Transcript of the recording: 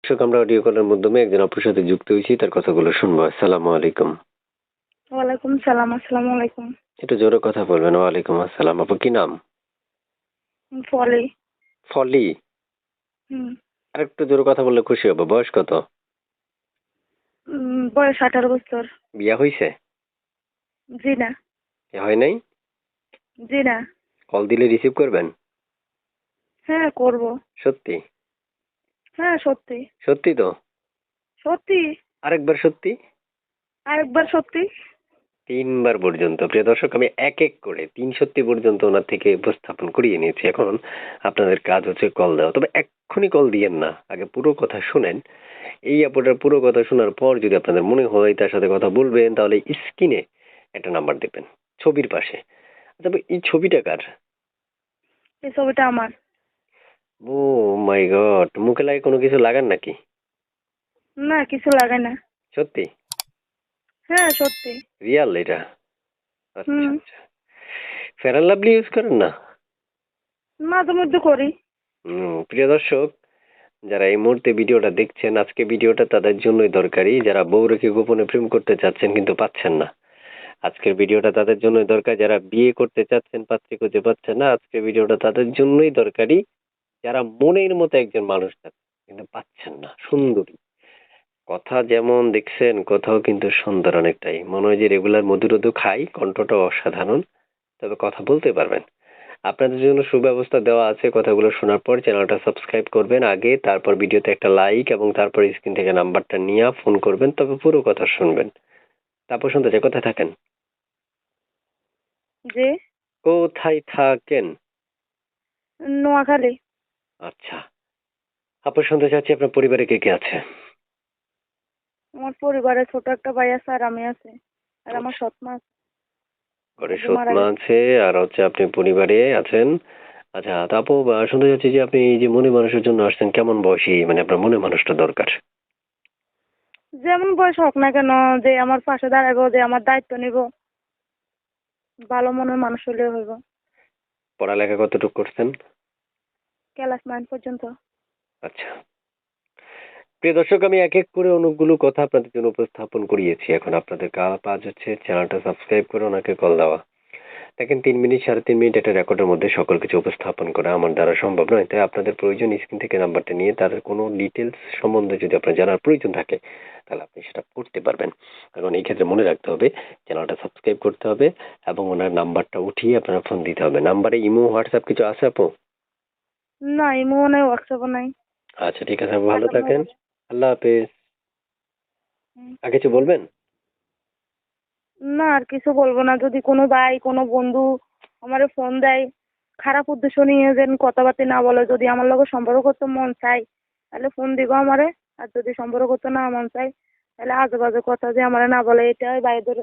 দর্শক, আমরা অডিও কলের মাধ্যমে একজন আপুর সাথে যুক্ত হয়েছি, তার কথাগুলো শুনবো। আসসালামু আলাইকুম। ওয়ালাইকুম সালাম। আসসালামু আলাইকুম। একটু জোরে কথা বলবেন। ওয়ালাইকুম আসসালাম। আপু কি নাম? ফলি। ফলি। হুম। আর একটু জোরে কথা বললে খুশি হবো। বয়স কত? বয়স 18 বছর। বিয়া হইছে? জি না। হয় নাই? জি না। কল দিলে রিসিভ করবেন? হ্যাঁ করব। সত্যি? হ্যাঁ সত্যি। সত্যি তো? সত্যি। আরেকবার সত্যি? আরেকবার সত্যি। 3 বার পর্যন্ত। প্রিয় দর্শক, আমি এক এক করে 3 সত্যি পর্যন্ত ওনার থেকে উপস্থাপন করিয়ে নিয়েছি। এখন আপনাদের কাজ হচ্ছে কল দেওয়া। তবে এক্ষুনি কল দিয়েন না, আগে পুরো কথা শুনেন। এই আপুটার পুরো কথা শোনার পর যদি আপনাদের মনে হয় তার সাথে কথা বলবেন, তাহলে স্ক্রিনে একটা নাম্বার দেবেন, ছবির পাশে। তবে এই ছবিটা কার? এই ছবিটা আমার। ও মাই গড! মুখে লাগে কোনো কিছু লাগান নাকি? না, কিছু লাগে না। সত্যি? হ্যাঁ সত্যি। রিয়াল এটা? আচ্ছা হুম। আচ্ছা। ফেয়ার অ্যান্ড লাভলি ইউজ করেন না? মাঝে মধ্যে করি। প্রিয় দর্শক, যারা এই মুহূর্তে ভিডিওটা দেখছেন, আজকে ভিডিওটা তাদের জন্যই দরকারি, যারা বউ রেখে গোপনে প্রেম করতে চাচ্ছেন কিন্তু পাচ্ছেন না। আজকের ভিডিওটা তাদের জন্যই দরকার, যারা বিয়ে করতে চাচ্ছেন পাত্রী খুঁজে পাচ্ছেন না। আজকের ভিডিওটা তাদের জন্যই দরকারি, যারা মনের মতো একজন মানুষ চাচ্ছেন কিন্তু পাচ্ছেন না। সুন্দরী কথা যেমন দেখছেন, কথাও কিন্তু সুন্দর অনেকটাই। মনে হয় যে রেগুলার মধু টধু খাই, কণ্ঠটাও অসাধারণ, তবে কথা বলতে পারবেন। আপনাদের জন্য সুব্যবস্থা দেওয়া আছে। কথাগুলো শোনার পর চ্যানেলটা সাবস্ক্রাইব করবেন আগে, তারপর ভিডিওতে একটা লাইক এবং তারপর স্ক্রিন থেকে নাম্বারটা নিয়ে ফোন করবেন, তবে পুরো কথা শুনবেন। তারপর শুনতে চাই, কোথায় থাকেন? যে কোথায় থাকেন? নোয়াখালী। আচ্ছা। আপু শুনতে চাচ্ছি আপনার পরিবারে কে কে আছে? আমার পরিবারে ছোট একটা ভাই আছে আর আমি আছি। আর আমার আচ্ছা। সৎ মা আছে। ঘরে যে সৎ মারা মা গেছে। আছে আর হচ্ছে আপনি পরিবারে আছেন। আচ্ছা, তা আপু শুনতে চাচ্ছি যে আপনি এই যে মনে মানুষের জন্য আসছেন, কেমন বয়সী মানে আপনার মনে মানুষটা দরকার? যেমন বয়স হোক না কেন, যে আমার পাশে দাঁড়াবো, যে আমার দায়িত্ব নিব, ভালো মনের মানুষ হলে হইব। পড়ালেখা কতটুকু করছেন? ক্লাস 9 পর্যন্ত। আচ্ছা। প্রিয় দর্শক, আমি এক এক করে অনেকগুলো কথা আপনাদের জন্য উপস্থাপন করিয়েছি। এখন আপনাদের কাজ হচ্ছে চ্যানেলটা সাবস্ক্রাইব করে ওনাকে কল দেওয়া। দেখেন, 3 মিনিট 3.5 মিনিট একটা রেকর্ডের মধ্যে সকল কিছু উপস্থাপন করা আমার দ্বারা সম্ভব নয়। তাই আপনাদের প্রয়োজন স্ক্রিন থেকে নাম্বারটা নিয়ে তাদের কোনো ডিটেলস সম্বন্ধে যদি আপনার জানার প্রয়োজন থাকে, তাহলে আপনি সেটা করতে পারবেন। এখন এই ক্ষেত্রে মনে রাখতে হবে, চ্যানেলটা সাবস্ক্রাইব করতে হবে এবং ওনার নাম্বারটা উঠিয়ে আপনার ফোন দিতে হবে। নাম্বারে ইমো হোয়াটসঅ্যাপ কিছু আছে আপু? না, ইমো নাই, হোয়াটসঅ্যাপও নাই। আচ্ছা ঠিক আছে, আপু ভালো টাকা থাকেন। মোবাইল। আল্লাহ হাফেজ। হুম। আর কিছু বলবেন? না, আর কিছু বলবো না। যদি কোনো ভাই কোনো বন্ধু আমারে ফোন দেয়, খারাপ উদ্দেশ্য নিয়ে যেন কথাবার্তা না বলে। যদি আমার লগে সম্পর্ক করতে মন চাই তাহলে ফোন দিব আমারে। আর যদি সম্পর্ক করতে না মন চাই তাহলে আজে বাজে কথা যে আমারে না বলে, এটাই ভাইদের